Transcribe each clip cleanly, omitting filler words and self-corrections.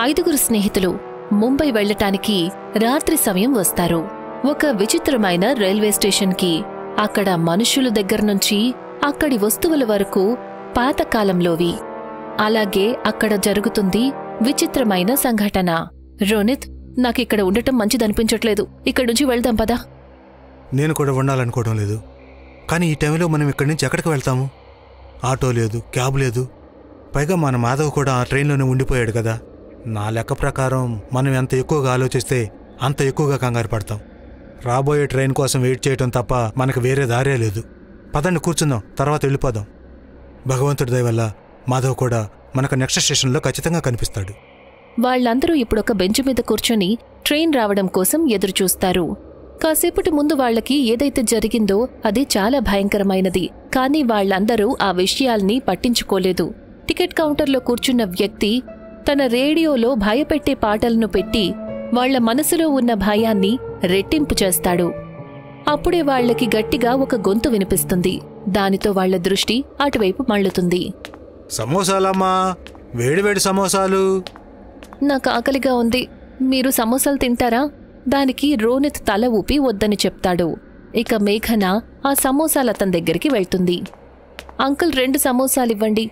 ఐదుగురు స్నేహితులు ముంబై వెళ్లటానికి రాత్రి సమయం వస్తారు. ఒక విచిత్రమైన రైల్వే స్టేషన్కి. అక్కడ మనుషుల దగ్గర్నుంచి అక్కడి వస్తువుల వరకు పాతకాలంలోవి. అలాగే అక్కడ జరుగుతుంది విచిత్రమైన సంఘటన. రోనిత్, నాకిక్కడ ఉండటం మంచిదనిపించట్లేదు. ఇక్కడ్నుంచి వెళ్దాం పదా. నేను కూడా ఉండాలనుకోవడం లేదు. కానీ ఈ టైంలో మనం ఇక్కడి నుంచి ఎక్కడికి వెళ్తాము? ఆటో లేదు, క్యాబ్ లేదు. పైగా మన మాధవ్ కూడా ఆ ట్రైన్లోనే ఉండిపోయాడు కదా. నా లెక్క ప్రకారం మనం ఎంత ఎక్కువగా ఆలోచిస్తే అంత ఎక్కువగా కంగారు పడతాం. రాబోయే ట్రైన్ కోసం వెయిట్ చేయటం తప్ప మనకు వేరే దారే లేదు. పదండి కూర్చుందాం, తర్వాత వెళ్ళిపోదాం. భగవంతుడి దయ వల్ల మాధవ్ కూడా మనకు నెక్స్ట్ స్టేషన్లో ఖచ్చితంగా కనిపిస్తాడు. వాళ్లందరూ ఇప్పుడొక బెంచ్ మీద కూర్చొని ట్రైన్ రావడం కోసం ఎదురుచూస్తారు. కాసేపటి ముందు వాళ్లకి ఏదైతే జరిగిందో అది చాలా భయంకరమైనది. కానీ వాళ్లందరూ ఆ విషయాల్ని పట్టించుకోలేదు. టికెట్ కౌంటర్లో కూర్చున్న వ్యక్తి తన రేడియోలో భయపెట్టే పాటలను పెట్టి వాళ్ల మనసులో ఉన్న భయాన్ని రెట్టింపు చేస్తాడు. అప్పుడే వాళ్లకి గట్టిగా ఒక గొంతు వినిపిస్తుంది. దానితో వాళ్ల దృష్టి అటువైపు మళ్లుతుంది. సమోసాలమ్మా, వేడివేడి సమోసాలు. నాకు ఆకలిగా ఉంది, మీరు సమోసాలు తింటారా? దానికి రోనిత్ తల ఊపి వద్దని చెప్తాడు. ఇక మేఘన ఆ సమోసాలతని దగ్గరికి వెళ్తుంది. అంకుల్, 2 సమోసాలివ్వండి.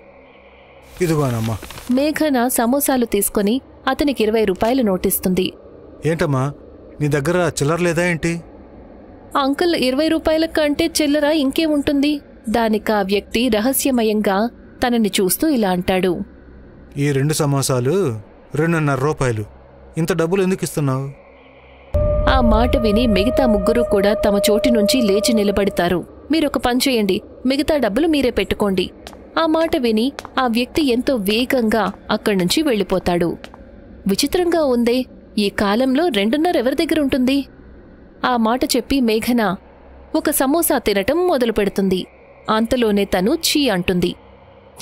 ఇదిగోనమ్మా. మేఘన సమోసాలు తీసుకుని అతనికి 20 రూపాయలు నోటిస్తుంది. ఏంటమ్మా, నీ దగ్గర చిల్లర లేదా ఏంటి? అంకుల్, 20 రూపాయల కంటే చిల్లర ఇంకేముంటుంది? దానికా వ్యక్తి రహస్యమయంగా తనని చూస్తూ ఇలా అంటాడు. ఈ 2 సమోసాలు 2.5 రూపాయలు. ఇంత డబ్బులు ఎందుకు ఇస్తున్నావు? ఆ మాట విని మిగతా ముగ్గురు కూడా తమ చోటి నుంచి లేచి నిలబడతారు. మీరొక పని చేయండి, మిగతా డబ్బులు మీరే పెట్టుకోండి. ఆ మాట విని ఆ వ్యక్తి ఎంతో వేగంగా అక్కడ్నుంచి వెళ్ళిపోతాడు. విచిత్రంగా ఉందే, ఈ కాలంలో 2.5 ఎవరి దగ్గర ఉంటుంది? ఆ మాట చెప్పి మేఘన ఒక సమోసా తినటం మొదలు పెడుతుంది. అంతలోనే తను ఛీ అంటుంది.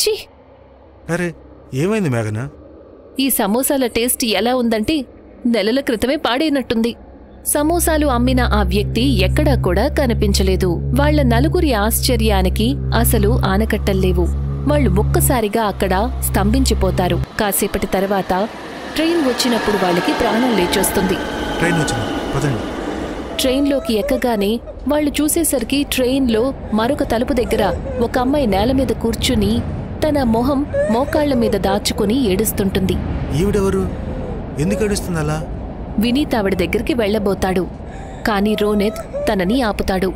ఛీ! అరే, ఏమైంది మేఘన? ఈ సమోసాల టేస్ట్ ఎలా ఉందంటే నెలల క్రితమే పాడైనట్టుంది. సమోసాలు అమ్మిన ఆ వ్యక్తి ఎక్కడా కూడా కనిపించలేదు. వాళ్ల నలుగురి ఆశ్చర్యానికి అసలు ఆనకట్టల్లేవు. వాళ్లు ఒక్కసారిగా అక్కడ స్తంభించిపోతారు. కాసేపటి తర్వాత ట్రైన్ వచ్చినప్పుడు వాళ్ళకి ప్రాణం లేచొస్తుంది. ట్రైన్లోకి ఎక్కగానే వాళ్లు చూసేసరికి ట్రైన్లో మరొక తలుపు దగ్గర ఒక అమ్మాయి నేల మీద కూర్చుని తన మొహం మోకాళ్ల మీద దాచుకుని ఏడుస్తుంటుంది. ఈవిడెవరు? ఎందుకు ఏడుస్తుంది అలా? వినీత్ ఆవిడ దగ్గరికి వెళ్లబోతాడు. కాని రోనిత్ తనని ఆపుతాడు.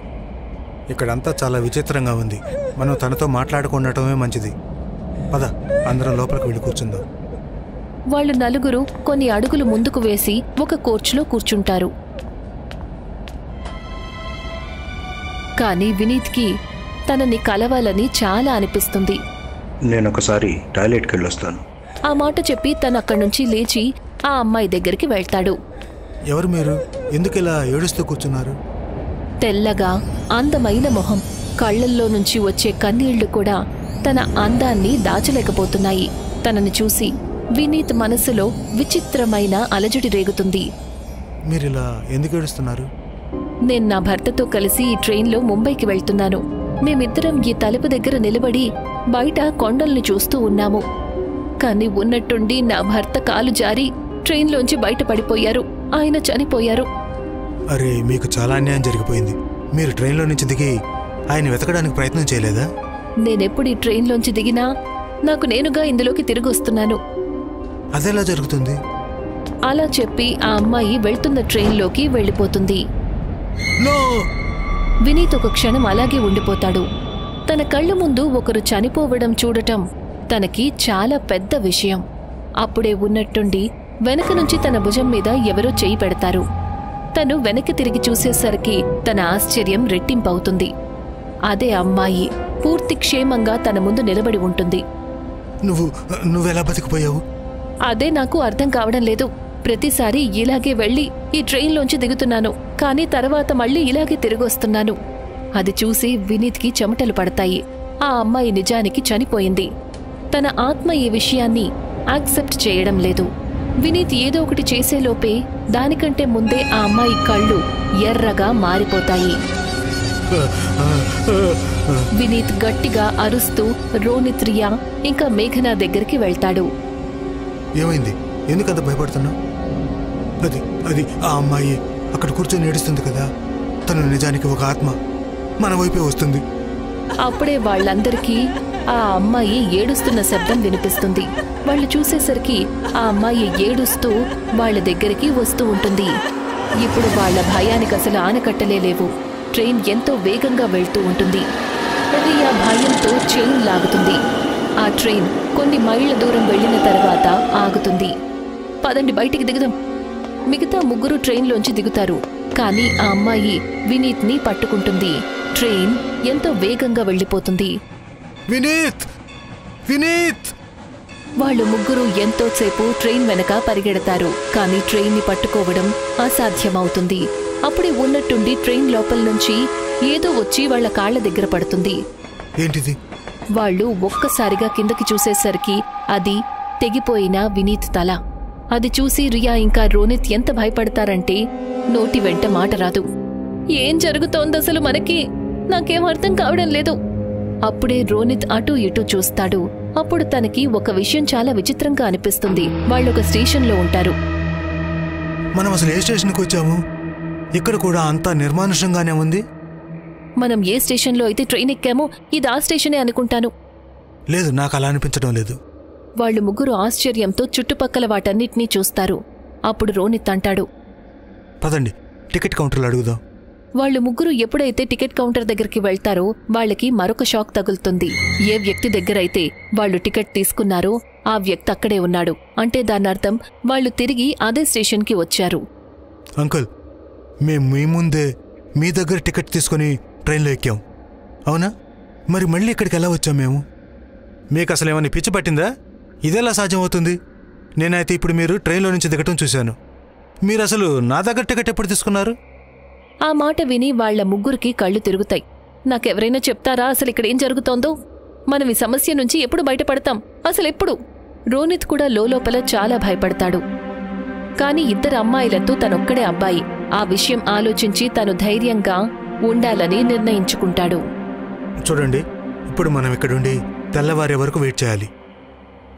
ఇక్కడంతా చాలా విచిత్రంగా ఉంది. మనం తనతో మాట్లాడుకుండటమే మంచిది. పద, అందరం లోపలికి వెళ్ళి కూర్చుందాం. వాళ్ళు నలుగురు కొన్ని అడుగులు ముందుకు వేసి ఒక కోచ్లో కూర్చుంటారు. కాని వినీత్కి తనని కలవాలని చాలా అనిపిస్తుంది. నేనొకసారి టాయిలెట్కి వెళ్ళొస్తాను. ఆ మాట చెప్పి తనక్కడ్నుంచి లేచి ఆ అమ్మాయి దగ్గరికి వెళ్తాడు. ఎవరు మీరు? ఎందుకిలా ఏడుస్తూ కూర్చున్నారు? తెల్లగా అందమైన మొహం, కళ్లల్లో నుంచి వచ్చే కన్నీళ్లు కూడా తన అందాన్ని దాచలేకపోతున్నాయి. తనని చూసి వినీత్ మనసులో విచిత్రమైన అలజడి రేగుతుంది. మీరిలా ఎందుకు ఏడుస్తున్నారు? నేను నా భర్తతో కలిసి ఈ ట్రైన్లో ముంబైకి వెళ్తున్నాను. మేమిద్దరం ఈ తలుపు దగ్గర నిలబడి బయట కొండల్ని చూస్తూ ఉన్నాము. కాని ఉన్నట్టుండి నా భర్త కాలు జారి ట్రైన్లోంచి బయట పడిపోయారు. ఆయన చనిపోయారు. అరే, మీకు చాలా అన్యాయం జరిగిపోయింది. మీరు ట్రైన్లో నుంచి దిగి ఆయన వెతకడానికి ప్రయత్నం చేయలేదా? నేనెప్పుడు ఈ ట్రైన్లోంచి దిగినా నాకు నేనుగా ఇందులోకి తిరిగొస్తున్నాను. అదెలా జరుగుతుంది? అలా చెప్పి ఆ అమ్మాయి వెళ్తున్న ట్రైన్లోకి వెళ్ళిపోతుంది. వినీత్ ఒక క్షణం అలాగే ఉండిపోతాడు. తన కళ్ళ ముందు ఒకరు చనిపోవడం చూడటం తనకి చాలా పెద్ద విషయం. అప్పుడే ఉన్నట్టుండి వెనక నుంచి తన భుజం మీద ఎవరో చేయి పెడతారు. తను వెనక్కి తిరిగి చూసేసరికి తన ఆశ్చర్యం రెట్టింపవుతుంది. అదే అమ్మాయి పూర్తి క్షేమంగా తన ముందు నిలబడి ఉంటుంది. నువ్వెలా బతికిపోయావు? అదే నాకు అర్థం కావడం లేదు. ప్రతిసారి ఇలాగే వెళ్లి ఈ ట్రైన్లోంచి దిగుతున్నాను, కానీ తర్వాత మళ్ళీ ఇలాగే తిరిగొస్తున్నాను. అది చూసి వినీత్కి చెమటలు పడతాయి. ఆ అమ్మాయి నిజానికి చనిపోయింది. తన ఆత్మ ఈ విషయాన్ని యాక్సెప్ట్ చేయడం లేదు. వినీత్ ఏదో ఒకటి చేసేలోపే దానికంటే ముందే ఆ అమ్మాయి కళ్ళు ఎర్రగా మారిపోతాయి. వినీత్ గట్టిగా అరుస్తూ రోనిత్, రియా ఇంకా మేఘన దగ్గరికి వెళ్తాడు. ఏమైంది? ఎందుకంత భయపడుతున్నావు? అది అది ఆ అమ్మాయి అక్కడ కూర్చొని ఏడుస్తుంది కదా, తను నిజానికి ఒక ఆత్మ, మన వైపే వస్తుంది. అప్పుడే వాళ్ళందరికీ ఆ అమ్మాయి ఏడుస్తున్న శబ్దం వినిపిస్తుంది. వాళ్ళు చూసేసరికి ఆ అమ్మాయి ఏడుస్తూ వాళ్ళ దగ్గరికి వస్తూ ఉంటుంది. ఇప్పుడు వాళ్ళ భయానికి అసలు ఆనకట్టలేవు. ట్రైన్ ఎంతో వేగంగా వెళ్తూ ఉంటుంది. రియా భయంతో చైన్ లాగుతుంది. ఆ ట్రైన్ కొన్ని మైళ్ళ దూరం వెళ్లిన తర్వాత ఆగుతుంది. పదండి, బయటికి దిగుదాం. మిగతా ముగ్గురు ట్రైన్లోంచి దిగుతారు. కానీ ఆ అమ్మాయి వినీత్ని పట్టుకుంటుంది. ట్రైన్ ఎంతో వేగంగా వెళ్లిపోతుంది. వినీత్, వినీత్! వాళ్ళు ముగ్గురు ఎంతోసేపు ట్రైన్ వెనక పరిగెడతారు. కానీ ట్రైన్ని పట్టుకోవడం అసాధ్యమవుతుంది. అప్పుడే ఉన్నట్టుండి ట్రైన్ లోపల నుంచి ఏదో వచ్చి వాళ్ల కాళ్ల దగ్గర పడుతుంది. ఏంటిది? వాళ్ళు ఒక్కసారిగా కిందకి చూసేసరికి అది తెగిపోయిన వినీత్ తల. అది చూసి రియా ఇంకా రోనిత్ ఎంత భయపడతారంటే నోటి వెంట మాట రాదు. ఏం జరుగుతోందసలు మనకి? నాకేం అర్థం కావడం లేదు. అప్పుడే రోనిత్ అటూ ఇటూ చూస్తాడు. అప్పుడు తనకి ఒక విషయం చాలా విచిత్రంగా అనిపిస్తుంది. వాళ్ళొక స్టేషన్లో ఉంటారు. మనం అసలు ఏ స్టేషన్కి వచ్చాము? ఇక్కడ కూడా అంతా నిర్మానుషంగానే ఉంది. మనం ఏ స్టేషన్లో అయితే ట్రైన్ ఎక్కామో ఇది ఆ స్టేషనే అనుకుంటాను. లేదు, నాకు అలా అనిపించడం లేదు. వాళ్ళు ముగ్గురు ఆశ్చర్యంతో చుట్టుపక్కల వాటన్నిటినీ చూస్తారు. అప్పుడు రోనిత్ అంటాడు, పదండి, టికెట్ కౌంటర్లో అడుగుదాం. వాళ్ళు ముగ్గురు ఎప్పుడైతే టికెట్ కౌంటర్ దగ్గరికి వెళ్తారో వాళ్ళకి మరొక షాక్ తగులుతుంది. ఏ వ్యక్తి దగ్గరైతే వాళ్ళు టికెట్ తీసుకున్నారో ఆ వ్యక్తి అక్కడే ఉన్నాడు. అంటే దానర్థం వాళ్ళు తిరిగి అదే స్టేషన్కి వచ్చారు. అంకుల్, మేము మీ ముందే మీ దగ్గర టికెట్ తీసుకుని ట్రైన్లో ఎక్కాం, అవునా? మరి మళ్ళీ ఇక్కడికి ఎలా వచ్చాం మేము? మీకు అసలు ఏమన్నా పిచ్చి పట్టిందా? ఇదెలా సాధ్యమవుతుంది? నేనైతే ఇప్పుడు మీరు ట్రైన్లో నుంచి దిగటం చూశాను. మీరు అసలు నా దగ్గర టికెట్ ఎప్పుడు తీసుకున్నారు? ఆ మాట విని వాళ్ల ముగ్గురికి కళ్ళు తిరుగుతాయి. నాకెవరైనా చెప్తారా అసలు ఇక్కడేం జరుగుతోందో? మనం ఈ సమస్య నుంచి ఎప్పుడు బయటపడతాం? అసలెప్పుడు? రోనిత్ కూడా లోపల చాలా భయపడతాడు. కాని ఇద్దరు అమ్మాయిలతో తనొక్కడే అబ్బాయి. ఆ విషయం ఆలోచించి తను ధైర్యంగా ఉండాలని నిర్ణయించుకుంటాడు. చూడండి, ఇప్పుడు మనం ఇక్కడుండి తెల్లవారే వరకు వెయిట్ చేయాలి.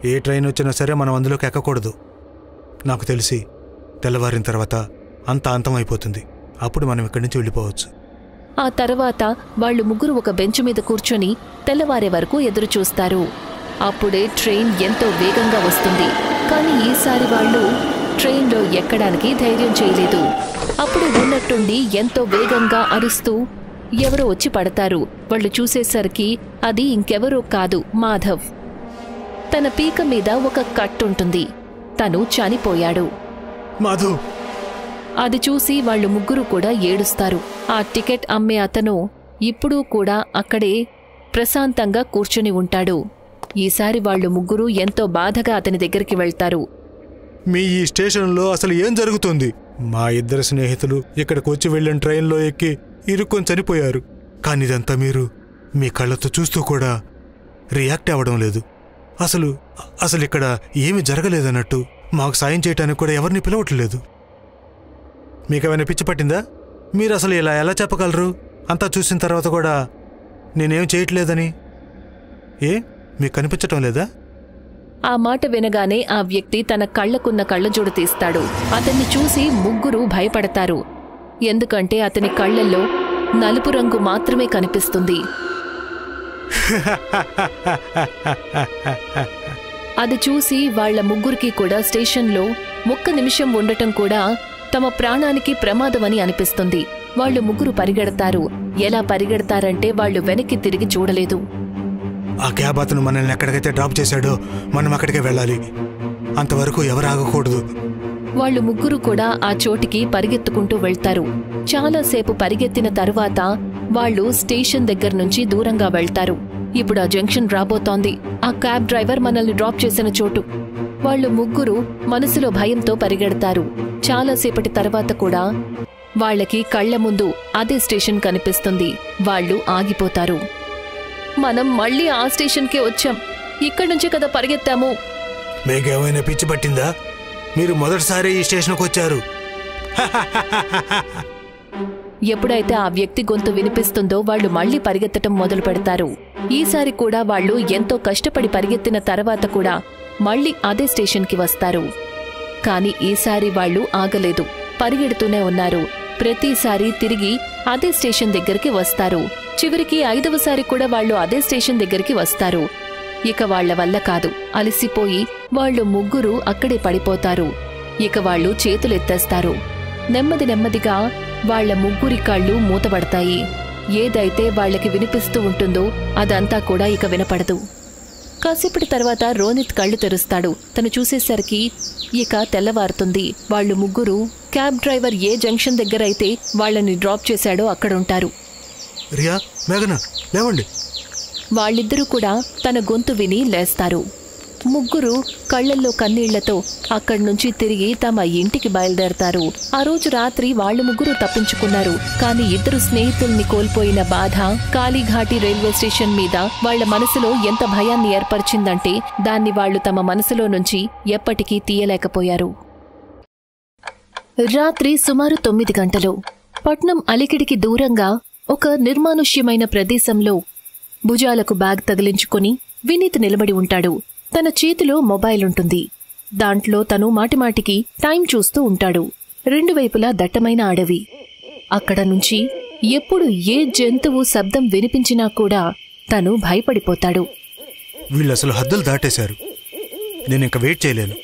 ఏ ట్రైన్ వచ్చినా సరే మనం అందులోకి ఎక్కకూడదు. నాకు తెలిసి తెల్లవారిన తర్వాత అంతా అంతమైపోతుంది. అప్పుడు మనం ఇక్కడి నుంచి వెళ్ళిపోవచ్చు. ఆ తర్వాత వాళ్ళు ముగ్గురు ఒక బెంచ్ మీద కూర్చొని తెల్లవారే వరకు ఎదురుచూస్తారు. అప్పుడే ట్రైన్ ఎంతో వేగంగా వస్తుంది. కానీ ఈసారి వాళ్ళు ట్రైన్లో ఎక్కడానికి ధైర్యం చేయలేదు. అప్పుడు ఉన్నట్టుండి ఎంతో వేగంగా అరుస్తూ ఎవరో వచ్చి పడతారు. వాళ్ళు చూసేసరికి అది ఇంకెవరో కాదు, మాధవ్. తన పీక మీద ఒక కట్టుంటుంది. తను చనిపోయాడు. మాధవ్! అది చూసి వాళ్ళు ముగ్గురు కూడా ఏడుస్తారు. ఆ టికెట్ అమ్మే అతను ఇప్పుడూ కూడా అక్కడే ప్రశాంతంగా కూర్చుని ఉంటాడు. ఈసారి వాళ్ళు ముగ్గురు ఎంతో బాధగా అతని దగ్గరికి వెళ్తారు. మీ ఈ స్టేషన్లో అసలు ఏం జరుగుతుంది? మా ఇద్దరు స్నేహితులు ఇక్కడికి వచ్చి వెళ్ళిన ట్రైన్లో ఎక్కి ఇరుక్కొని చనిపోయారు. కానీ ఇదంతా మీరు మీ కళ్ళతో చూస్తూ కూడా రియాక్ట్ అవ్వడం లేదు. అసలు ఇక్కడ ఏమీ జరగలేదన్నట్టు మాకు సాయం చేయటానికి కూడా ఎవరిని పిలవట్లేదు. మీకేమైనా పిచ్చి పట్టిందా? మీరు అసలు ఇలా ఎలా చెప్పగలరు? అంతా చూసిన తర్వాత కూడా నేనేం చేయట్లేదని. మీకు కనిపించటం లేదా? ఆ మాట వినగానే ఆ వ్యక్తి తన కళ్లకున్న కళ్ళజోడు తీస్తాడు. అతన్ని చూసి ముగ్గురు భయపడతారు. ఎందుకంటే అతని కళ్లల్లో నలుపు రంగు మాత్రమే కనిపిస్తుంది. అది చూసి వాళ్ల ముగ్గురికి కూడా స్టేషన్లో ఒక్క నిమిషం ఉండటం కూడా తమ ప్రాణానికి ప్రమాదమని అనిపిస్తుంది. వాళ్ళు ముగ్గురు పరిగెడతారు. ఎలా పరిగెడతారంటే వాళ్ళు వెనక్కి తిరిగి చూడలేదు. ఆ క్యాబ్ అతను మనల్ని ఎక్కడికైతే డ్రాప్ చేశాడో మనం అక్కడికే వెళ్ళాలి. అంతవరకు ఎవరు ఆగకూడదు. వాళ్ళు ముగ్గురు కూడా ఆ చోటికి పరిగెత్తుకుంటూ వెళ్తారు. చాలాసేపు పరిగెత్తిన తరువాత వాళ్ళు స్టేషన్ దగ్గర నుంచి దూరంగా వెళ్తారు. ఇప్పుడు ఆ జంక్షన్ రాబోతోంది. ఆ క్యాబ్ డ్రైవర్ మనల్ని డ్రాప్ చేసిన చోటు. వాళ్ళు ముగ్గురు మనసులో భయంతో పరిగెడతారు. చాలాసేపటి తర్వాత కూడా వాళ్లకి కళ్ల ముందు అదే స్టేషన్ కనిపిస్తుంది. వాళ్ళు ఆగిపోతారు. మనం మళ్ళీ ఆ స్టేషన్కే వచ్చాం. ఇక్కడి నుంచే కదా పరిగెత్తాము. మీకేమైనా పిచ్చి పట్టిందా? మీరు మొదటిసారి ఈ స్టేషన్కి వచ్చారు. ఎప్పుడైతే ఆ వ్యక్తి గొంతు వినిపిస్తుందో వాళ్ళు మళ్లీ పరిగెత్తటం మొదలు పెడతారు. ఈసారి కూడా వాళ్ళు ఎంతో కష్టపడి పరిగెత్తిన తర్వాత కూడా మళ్లీ అదే స్టేషన్కి వస్తారు. కాని ఈసారి వాళ్ళు ఆగలేదు, పరిగెడుతూనే ఉన్నారు. ప్రతిసారి తిరిగి అదే స్టేషన్ దగ్గరికి వస్తారు. చివరికి 5వసారి కూడా వాళ్ళు అదే స్టేషన్ దగ్గరికి వస్తారు. ఇక వాళ్ల వల్ల కాదు, అలసిపోయి వాళ్ళు ముగ్గురు అక్కడే పడిపోతారు. ఇక వాళ్ళు చేతులెత్తేస్తారు. నెమ్మదిగా వాళ్ల ముగ్గురి కళ్ళు మూతబడతాయి. ఏదైతే వాళ్లకి వినిపిస్తూ ఉంటుందో అదంతా కూడా ఇక వినపడదు. కాసేపటి తర్వాత రోనిత్ కళ్ళు తెరుస్తాడు. తను చూసేసరికి ఇక తెల్లవారుతుంది. వాళ్ళు ముగ్గురు క్యాబ్ డ్రైవర్ ఏ జంక్షన్ దగ్గరైతే వాళ్లని డ్రాప్ చేశాడో అక్కడుంటారు. రియా, మేఘన, లేవండి. వాళ్ళిద్దరూ కూడా తన గొంతు విని లేస్తారు. ముగ్గురు కళ్లల్లో కన్నీళ్లతో అక్కడ్నుంచి తిరిగి తమ ఇంటికి బయలుదేరతారు. ఆ రోజు రాత్రి వాళ్ళు ముగ్గురు తప్పించుకున్నారు. కాని ఇద్దరు స్నేహితుల్ని కోల్పోయిన బాధ కాళీఘాటి రైల్వే స్టేషన్ మీద వాళ్ల మనసులో ఎంత భయాన్ని ఏర్పరిచిందంటే దాన్ని వాళ్లు తమ మనసులో నుంచి ఎప్పటికీ తీయలేకపోయారు. రాత్రి సుమారు 9 గంటలు పట్నం అలికిడికి దూరంగా ఒక నిర్మానుష్యమైన ప్రదేశంలో భుజాలకు బ్యాగ్ తగిలించుకుని వినీత్ నిలబడి ఉంటాడు. తన చేతిలో మొబైల్ ఉంటుంది. దాంట్లో తను మాటిమాటికి టైం చూస్తూ ఉంటాడు. రెండు వైపులా దట్టమైన అడవి. అక్కడ నుంచి ఎప్పుడు ఏ జంతువు శబ్దం వినిపించినా కూడా తను భయపడిపోతాడు. వీళ్ళసలు హద్దులు దాటేశారు. నేనింక వెయిట్ చేయలేను.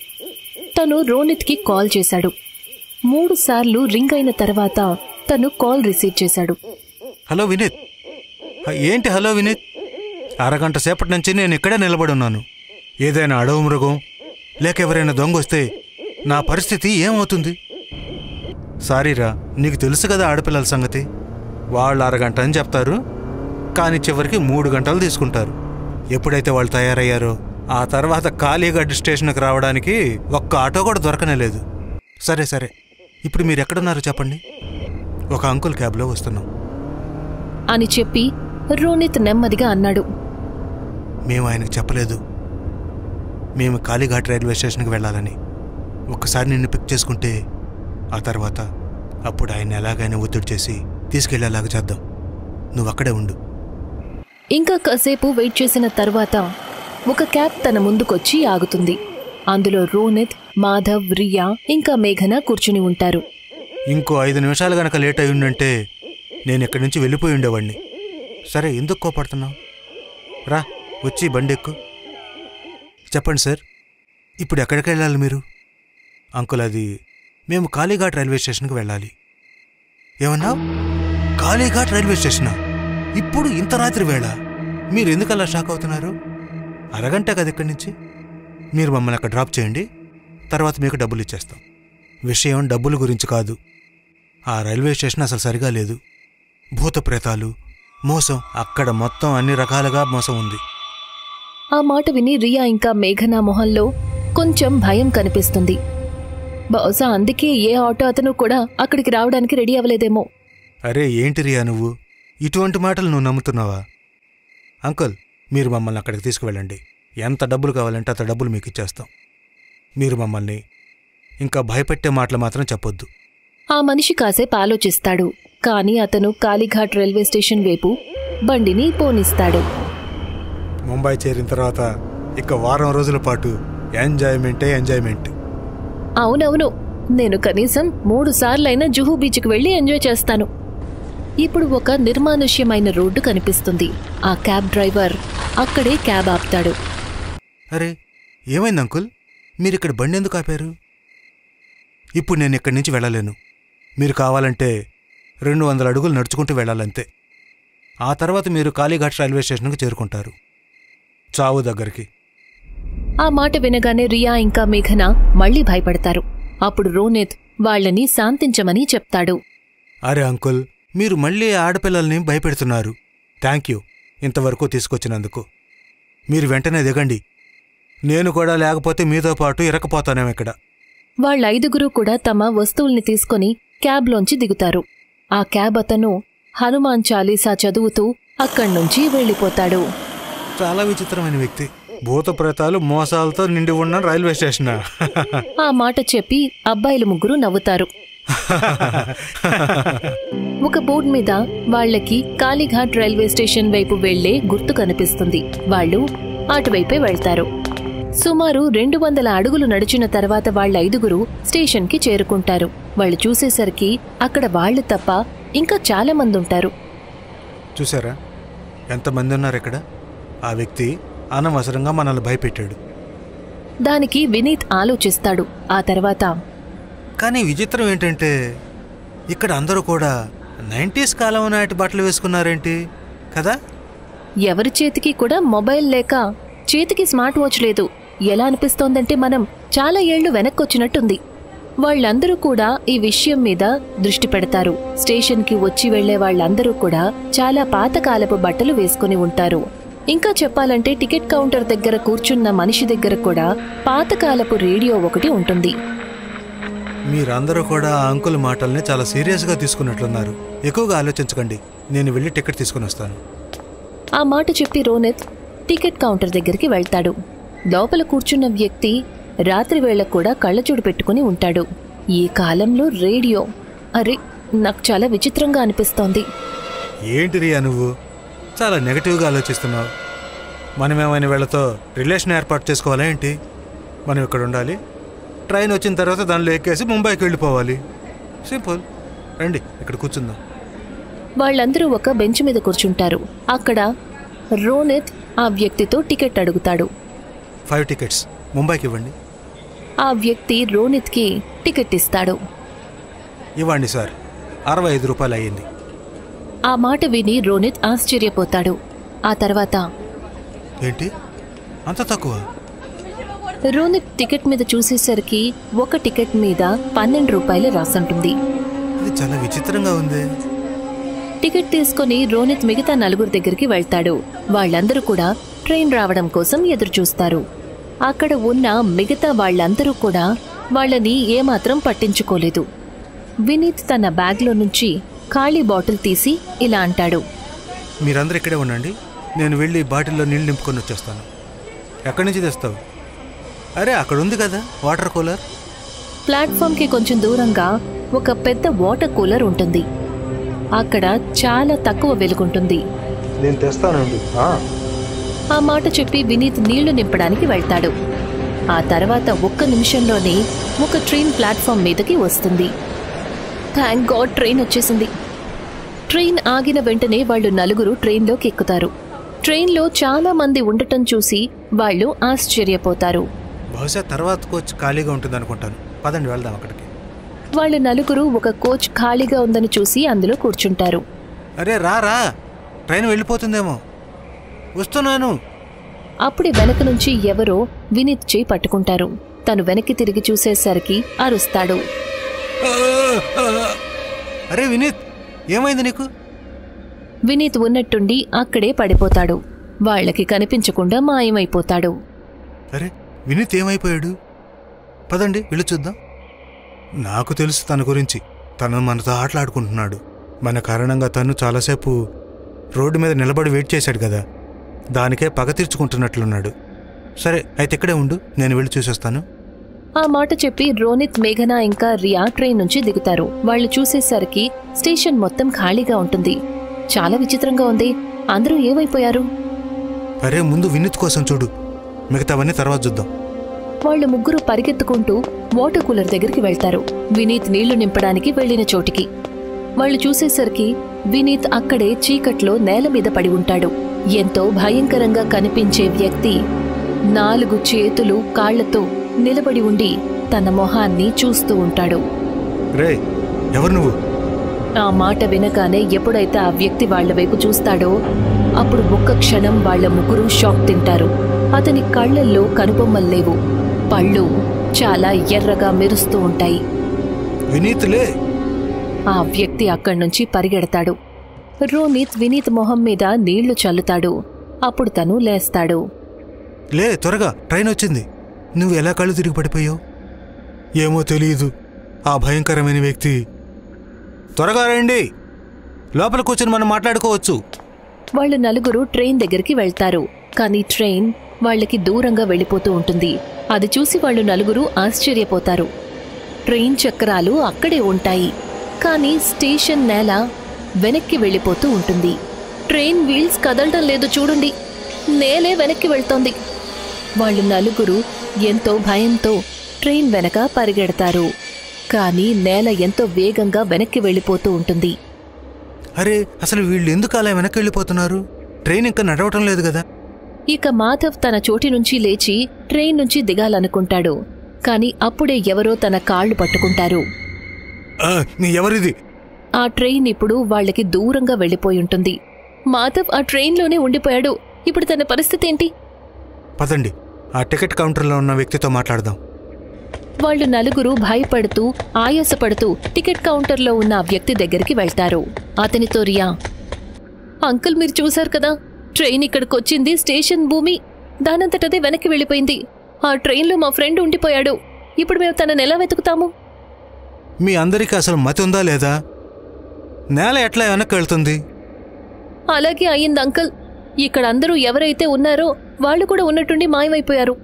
తను రోనిత్కి కాల్ చేశాడు. 3 సార్లు రింగ్ అయిన తర్వాత తను కాల్ రిసీవ్ చేశాడు. హలో వినీత్. ఏంటి హలో వినీత్? అరగంట సేపటి నుంచి నేను ఇక్కడే నిలబడి ఉన్నాను. ఏదైనా అడవి మృగం లేక ఎవరైనా దొంగ వస్తే నా పరిస్థితి ఏమవుతుంది? సారీరా, నీకు తెలుసు కదా ఆడపిల్లల సంగతి. వాళ్ళు అరగంట అని చెప్తారు, కానీ చివరికి 3 గంటలు తీసుకుంటారు. ఎప్పుడైతే వాళ్ళు తయారయ్యారో ఆ తర్వాత కాళీఘాట్ స్టేషన్కి రావడానికి ఒక్క ఆటో కూడా దొరకనేలేదు. సరే, ఇప్పుడు మీరు ఎక్కడున్నారో చెప్పండి. ఒక అంకుల్ క్యాబ్లో వస్తున్నాం అని చెప్పి రోనిత్ నెమ్మదిగా అన్నాడు. మేము ఆయనకు చెప్పలేదు. మేము కాళీఘాట్ రైల్వే స్టేషన్కి వెళ్ళాలని. ఒక్కసారి నిన్ను పిక్ చేసుకుంటే ఆ తర్వాత అప్పుడు ఆయన ఎలాగైనా ఒత్తిడి చేసి తీసుకెళ్లేలాగా చేద్దాం. నువ్వు అక్కడే ఉండు. ఇంకా కాసేపు వెయిట్ చేసిన తర్వాత ఒక క్యాబ్ తన ముందుకొచ్చి ఆగుతుంది. అందులో రోనిత్, మాధవ్, రియా ఇంకా మేఘన కూర్చుని ఉంటారు. ఇంకో 5 నిమిషాలు గనక లేట్ అయి ఉండంటే నేను ఇక్కడి నుంచి వెళ్ళిపోయి ఉండేవాడిని. సరే, ఎందుకు కోపడుతున్నావు? రా, వచ్చి బండి ఎక్కు. చెప్పండి సార్, ఇప్పుడు ఎక్కడికి వెళ్ళాలి మీరు? అంకుల్, అది మేము కాళీఘాట్ రైల్వే స్టేషన్కి వెళ్ళాలి. ఏమన్నా? కాళీఘాట్ రైల్వే స్టేషనా? ఇప్పుడు ఇంత రాత్రి వేళ? మీరు ఎందుకు అలా షాక్ అవుతున్నారు? అరగంట కదా ఇక్కడి నుంచి. మీరు మమ్మల్ని అక్కడ డ్రాప్ చేయండి, తర్వాత మీకు డబ్బులు ఇచ్చేస్తాం. విషయం డబ్బుల గురించి కాదు. ఆ రైల్వే స్టేషన్ అసలు సరిగా లేదు. భూత ప్రేతాలు, మోసం, అక్కడ మొత్తం అన్ని రకాలుగా మోసం ఉంది. ఆ మాట విని రియా ఇంకా మేఘన మొహంలో కొంచెం భయం కనిపిస్తుంది. బహుశా అందుకే ఏ ఆటో అతను కూడా అక్కడికి రావడానికి రెడీ అవ్వలేదేమో. అరే ఏంటి రియా, నువ్వు ఇటువంటి మాటలు నువ్వు నమ్ముతున్నావా? అంకుల్, మీరు మమ్మల్ని అక్కడికి తీసుకువెళ్ళండి. ఎంత డబ్బులు కావాలంటే అంత డబ్బులు మీకు ఇచ్చేస్తాం. మీరు మమ్మల్ని ఇంకా భయపెట్టే మాటలు మాత్రం చెప్పొద్దు. ఆ మనిషి కాసేపు ఆలోచిస్తాడు. కాని అతను కాళీఘాట్ రైల్వే స్టేషన్ వైపు బండిని పోనిస్తాడు. ముంబై చేరిన తర్వాత ఇక వారం రోజుల పాటు ఎంజాయ్మెంట్. అవునవును, నేను కనీసం 3 సార్లైనా జుహూ బీచ్కి వెళ్ళి ఎంజాయ్ చేస్తాను. ఇప్పుడు ఒక నిర్మానుష్యమైన రోడ్డు కనిపిస్తుంది. ఆ క్యాబ్ డ్రైవర్ అక్కడే క్యాబ్ ఆపుతాడు. అరే, ఏమైంది అంకుల్? మీరిక్కడ బండి ఎందుకు ఆపారు? ఇప్పుడు నేను ఇక్కడి నుంచి వెళ్ళలేను. మీరు కావాలంటే 200 అడుగులు నడుచుకుంటూ వెళ్ళాలంతే. ఆ తర్వాత మీరు కాళీఘాట్ రైల్వే స్టేషన్కి చేరుకుంటారు, చావు దగ్గరికి. ఆ మాట వినగానే రియా ఇంకా మేఘన మళ్లీ భయపడతారు. అప్పుడు రోనిత్ వాళ్లని శాంతించమని చెప్తాడు. అరే అంకుల్, మీరు మళ్లీ ఆడపిల్లల్ని భయపెడుతున్నారు. థ్యాంక్ యూ ఇంతవరకు తీసుకొచ్చినందుకు. మీరు వెంటనే దిగండి. నేను కూడా లేకపోతే మీతో పాటు ఇరకపోతానేం ఇక్కడ. వాళ్ళ 5గురు కూడా తమ వస్తువుల్ని తీసుకుని క్యాబ్లోంచి దిగుతారు. ఆ క్యాబ్ అతను హనుమాన్ చాలీసా చదువుతూ అక్కడ్నుంచి వెళ్ళిపోతాడు. చాలా విచిత్రమైన వ్యక్తి. భూత ప్రేతాలు మోసాలతో నిండి ఉన్న రైల్వే స్టేషన్. ఆ మాట చెప్పి అబ్బాయిలు 3 నవ్వుతారు. ఒక బోర్డు మీద వాళ్లకి కాళీఘాట్ రైల్వే స్టేషన్ వైపు వెళ్లే గుర్తు కనిపిస్తుంది. వాళ్ళు అటువైపే వెళ్తారు. సుమారు 200 అడుగులు నడిచిన తర్వాత వాళ్ళ 5గురు స్టేషన్కి చేరుకుంటారు. వాళ్ళు చూసేసరికి అక్కడ వాళ్ళు తప్ప ఇంకా చాలా మంది ఉంటారు. చూసారా ఎంతమంది ఉన్నారు ఇక్కడ? ఆ వ్యక్తి అనవసరంగా మనల్ని భయపెట్టాడు. దానికి వినీత్ ఆలోచిస్తాడు. ఆ తర్వాత కానీ విచిత్రం ఏంటంటే ఇక్కడ అందరూ కూడా 90s కాలం నాటి బట్టలు వేసుకున్నారేంటి కదా? ఎవరి చేతికి కూడా మొబైల్ లేక చేతికి స్మార్ట్ వాచ్ లేదు. ఎలా అనిపిస్తోందంటే మనం చాలా ఏళ్లు వెనక్కొచ్చినట్టుంది. వాళ్ళందరూ కూడా ఈ విషయం మీద దృష్టి పెడతారు. స్టేషన్కి వచ్చి వెళ్లే వాళ్ళందరూ కూడా చాలా పాతకాలపు బట్టలు వేసుకుని ఉంటారు. ఇంకా చెప్పాలంటే టికెట్ కౌంటర్ దగ్గర కూర్చున్న మనిషి దగ్గర కూడా పాతకాలపు రేడియో ఒకటి ఉంటుంది. మీరందరూ కూడా ఆ అంకుల్ మాటల్ని చాలా సీరియస్గా తీసుకున్నట్లున్నారు. ఎక్కువగా ఆలోచించకండి, నేను వెళ్ళి టికెట్ తీసుకుని వస్తాను. ఆ మాట చెప్పి రోనిత్ టికెట్ కౌంటర్ దగ్గరికి వెళ్తాడు. లోపల కూర్చున్న వ్యక్తి రాత్రి వేళ కూడా కళ్ళజోడు పెట్టుకుని ఉంటాడు. ఈ కాలంలో రేడియో, అరే నాకు చాలా విచిత్రంగా అనిపిస్తోంది. ఏంటి రియా, నువ్వు చాలా నెగటివ్గా ఆలోచిస్తున్నావు. మనమేమైనా వీళ్ళతో రిలేషన్ ఏర్పాటు చేసుకోవాలా ఏంటి? మనం ఇక్కడ ఉండాలి, ట్రైన్ వచ్చిన తర్వాత దానిలో ఎక్కేసి ముంబైకి వెళ్ళిపోవాలి. సింపుల్. రండి ఇక్కడ కూర్చుందాం. వాళ్ళందరూ ఒక బెంచ్ మీద కూర్చుంటారు. అక్కడ రోనిత్ ఆ వ్యక్తితో టికెట్ అడుగుతాడు. 5 టికెట్స్ ముంబైకి ఇవ్వండి. ఆ వ్యక్తి రోనిత్కి టికెట్ ఇస్తాడు. ఇవ్వండి సార్, 65 రూపాయలు అయ్యింది. ఆ మాట విని రోనిత్ ఆశ్చర్యపోతాడు. ఆ తర్వాత ఏంటి అంత తక్కువ? రోనిత్ టికెట్ మీద చూసేసరికి ఒక టికెట్ మీద 12 రూపాయలు రాసుంటుంది. ఇది చాలా విచిత్రంగా ఉంది. టికెట్ తీసుకుని రోనిత్ మిగతా 4 దగ్గరికి వెళ్తాడు. వాళ్ళందరూ కూడా ట్రైన్ రావడం కోసం ఎదురుచూస్తారు. అక్కడ ఉన్న మిగతా వాళ్ళందరూ కూడా వాళ్ళని ఏమాత్రం పట్టించుకోలేదు. వినీత్ తన బ్యాగ్లో నుంచి ఖాళీ బాటిల్ తీసి ఇలా అంటాడు. మీరందరూ ఇక్కడే ఉండండి, నేను వెళ్ళి బాటిల్లో నీళ్ళు నింపుకొని వచ్చేస్తాను. ఎక్కడి నుంచి తెస్తావు? అరే అక్కడ ఉంది కదా వాటర్ కూలర్. ప్లాట్ఫామ్కి కొంచెం దూరంగా ఒక పెద్ద వాటర్ కూలర్ ఉంటుంది. అక్కడ చాలా తక్కువ వెలుగుంటుంది. నేను తెస్తానండి. ఆ మాట చెప్పి వినీత్ నీళ్లు నింపడానికి వెళ్తాడు. ఆ తర్వాత 1 నిమిషంలోనే ఒక ట్రైన్ ప్లాట్ఫామ్ మీదకి వస్తుంది. థ్యాంక్ గాడ్ ట్రైన్ వచ్చేసింది. ట్రైన్ ఆగిన వెంటనే వాళ్ళు 4 ట్రైన్లోకి ఎక్కుతారు. ట్రైన్లో చాలా మంది ఉండటం చూసి వాళ్ళు ఆశ్చర్యపోతారు. బహుశా తర్వాత కోచ్ ఖాళీగా ఉంటుంది అనుకుంటాను. పదండి వెళ్దాం అక్కడికి. వాళ్ళు 4 ఒక కోచ్ ఖాళీగా ఉందని చూసి అందులో కూర్చుంటారు. అరే రా, ట్రైన్ వెళ్ళిపోతుందేమో. వస్తున్నాను. అప్పుడే వెనక నుంచి ఎవరో వినీత్ చేయి పట్టుకుంటారు. తను వెనక్కి తిరిగి చూసేసరికి అరుస్తాడు. అరే వినీత్, ఏమైంది నీకు? వినీత్ ఉన్నట్టుండి అక్కడే పడిపోతాడు. వాళ్లకి కనిపించకుండా మాయమైపోతాడు. అరే వినీత్ ఏమైపోయాడు? పదండి వెళ్ళి చూద్దాం. నాకు తెలుసు తన గురించి. తను మనతో ఆటలాడుకుంటున్నాడు. మన కారణంగా తను చాలాసేపు రోడ్డు మీద నిలబడి వెయిట్ చేశాడు కదా, దానికే పగ తీర్చుకుంటున్నట్లున్నాడు. సరే అయితే ఇక్కడే ఉండు, నేను వెళ్ళి చూసేస్తాను. ఆ మాట చెప్పి రోనిత్, మేఘన ఇంకా రియా ట్రైన్ నుంచి దిగుతారు. వాళ్ళు చూసేసరికి స్టేషన్ మొత్తం ఖాళీగా ఉంటుంది. చాలా విచిత్రంగా ఉంది. అందరూ ఏమైపోయారు? అరే ముందు వినీత్ కోసం చూడు, మిగతావన్నీ తర్వాత చూద్దాం. వాళ్ళు 3 పరిగెత్తుకుంటూ వాటర్ కూలర్ దగ్గరికి వెళ్తారు. వినీత్ నీళ్లు నింపడానికి వెళ్లిన చోటికి వాళ్ళు చూసేసరికి వినీత్ అక్కడే చీకట్లో నేల మీద పడి ఉంటాడు. ఎంతో భయంకరంగా కనిపించే వ్యక్తి 4 చేతులు కాళ్లతో నిలబడి ఉండి తన మొహాన్ని చూస్తూ ఉంటాడు. రే ఎవరు నువ్వు? ఆ మాట వినగానే ఎప్పుడైతే ఆ వ్యక్తి వాళ్ల వైపు చూస్తాడో అప్పుడు ఒక్క క్షణం వాళ్ళ 3 షాక్ తింటారు. అతని కళ్లల్లో కనుబొమ్మలు లేవు. పళ్ళు చాలా ఎర్రగా మెరుస్తూ ఉంటాయి. వినీత్లే. ఆ వ్యక్తి అక్కడి నుంచి పరిగెడతాడు. రోనిత్ వినీత్ మొహం మీద నీళ్లు చల్లుతాడు. అప్పుడు తను లేస్తాడు. లే త్వరగా, ట్రైన్ వచ్చింది. నువ్వు ఎలా కళ్ళు తిరిగి పడిపోయావు? ఏమో తెలియదు. ఆ భయంకరమైన వ్యక్తి. త్వరగా రండి, లోపల కూర్చొని మనం మాట్లాడుకోవచ్చు. వాళ్ళు 4 ట్రైన్ దగ్గరికి వెళ్తారు. కానీ ట్రైన్ వాళ్ళకి దూరంగా వెళ్ళిపోతూ ఉంటుంది. అది చూసి వాళ్ళు 4 ఆశ్చర్యపోతారు. ట్రైన్ చక్రాలు అక్కడే ఉంటాయి, కానీ స్టేషన్ నేల వెనక్కి వెళ్ళిపోతూ ఉంటుంది. ట్రైన్ వీల్స్ కదలడం లేదు చూడండి, నేలే వెనక్కి వెళ్తోంది. వాళ్ళు నలుగురు ఎంతో భయంతో ట్రైన్ వెనక పరిగెడతారు. కానీ నేల ఎంతో వేగంగా వెనక్కి వెళ్ళిపోతూ ఉంటుంది. అరే, అసలు వీళ్ళు ఎందుకు అలా వెనక్కి వెళ్ళిపోతున్నారు? ట్రైన్ ఇంకా నడవటం లేదు కదా. ఇక మాధవ్ తన చోటి నుంచి లేచి ట్రైన్ నుంచి దిగాలనుకుంటాడు. కాని అప్పుడే ఎవరో తన కాళ్లు పట్టుకుంటారు. ఎవరిది? ఆ ట్రైన్ ఇప్పుడు వాళ్లకి దూరంగా వెళ్లిపోయుంటుంది. మాధవ్ ఆ ట్రైన్లోనే ఉండిపోయాడు. ఇప్పుడు తన పరిస్థితి ఏంటి? పదండి, ఆ టికెట్ కౌంటర్లో ఉన్న వ్యక్తితో మాట్లాడదాం. వాళ్ళు నలుగురు భయపడుతూ ఆయాసపడుతూ టికెట్ కౌంటర్లో ఉన్న ఆ వ్యక్తి దగ్గరికి వెళ్తారు. అతనితో రియా, అంకుల్ మీరు చూశారు కదా, ట్రైన్ ఇక్కడికొచ్చింది స్టేషన్ భూమి దానంతటదే వెనక్కి వెళ్ళిపోయింది. ఆ ట్రైన్లో మా ఫ్రెండ్ ఉండిపోయాడు. ఇప్పుడు మేము తనని ఎలా వెతుకుతాము? మీ అందరికీ అసలు మతి ఉందా లేదా? నేల ఎట్లా వెనక్కి వెళ్తుంది? అలాగే అయ్యింది అంకుల్. ఇక్కడ అందరూ ఎవరైతే ఉన్నారో వాళ్ళు కూడా ఉన్నట్టుండి మాయమైపోయారు.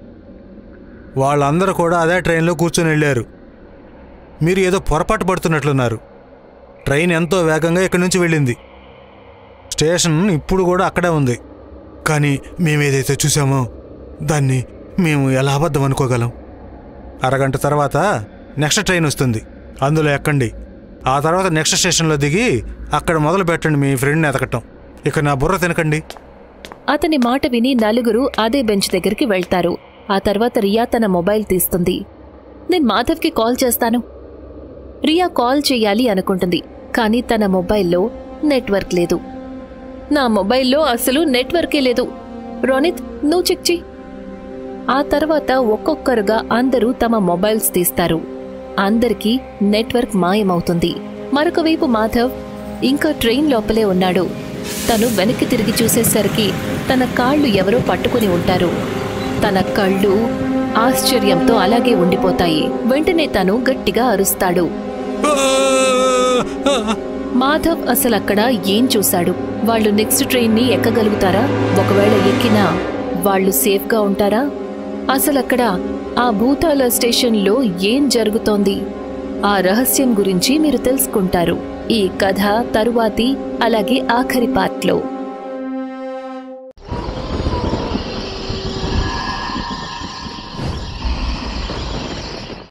వాళ్ళందరూ కూడా అదే ట్రైన్లో కూర్చొని వెళ్ళారు. మీరు ఏదో పొరపాటు పడుతున్నట్లున్నారు. ట్రైన్ ఎంతో వేగంగా ఇక్కడి నుంచి వెళ్ళింది. స్టేషన్ ఇప్పుడు కూడా అక్కడే ఉంది. కానీ మేమేదైతే చూసామో దాన్ని మేము ఎలా అబద్ధం అనుకోగలం? అరగంట తర్వాత నెక్స్ట్ ట్రైన్ వస్తుంది, అందులో ఎక్కండి. ఆ తర్వాత నెక్స్ట్ స్టేషన్లో దిగి అక్కడ మొదలు పెట్టండి మీ ఫ్రెండ్ని ఎతకటం. ఇక నా బుర్ర తినకండి. అతని మాట విని నలుగురు అదే బెంచ్ దగ్గరికి వెళ్తారు. ఆ తర్వాత రియా తన మొబైల్ తీస్తుంది. నేను మాధవ్కి కాల్ చేస్తాను. రియా కాల్ చెయ్యాలి అనుకుంటుంది. కానీ తన మొబైల్లో నెట్వర్క్ లేదు. నా మొబైల్లో అసలు నెట్వర్కే లేదు. రోనిత్, నువ్వు చెక్ చెయ్యి. ఆ తర్వాత ఒక్కొక్కరుగా అందరూ తమ మొబైల్స్ తీస్తారు. అందరికీ నెట్వర్క్ మాయమవుతుంది. మరొకవైపు మాధవ్ ఇంకా ట్రైన్ లోపలే ఉన్నాడు. తను వెనక్కి తిరిగి చూసేసరికి తన కాళ్ళు ఎవరో పట్టుకుని ఉంటారు. తన కళ్ళు ఆశ్చర్యంతో అలాగే ఉండిపోతాయి. వెంటనే తను గట్టిగా అరుస్తాడు. మాధవ్ అసలక్కడ ఏం చూశాడు? వాళ్ళు నెక్స్ట్ ట్రైన్ని ఎక్కగలుగుతారా? ఒకవేళ ఎక్కినా వాళ్ళు సేఫ్గా ఉంటారా? అసలక్కడ ఆ భూతాల స్టేషన్లో ఏం జరుగుతోంది? ఆ రహస్యం గురించి మీరు తెలుసుకుంటారు ఈ కథ తరువాతి అలాగే ఆఖరి పార్ట్లో.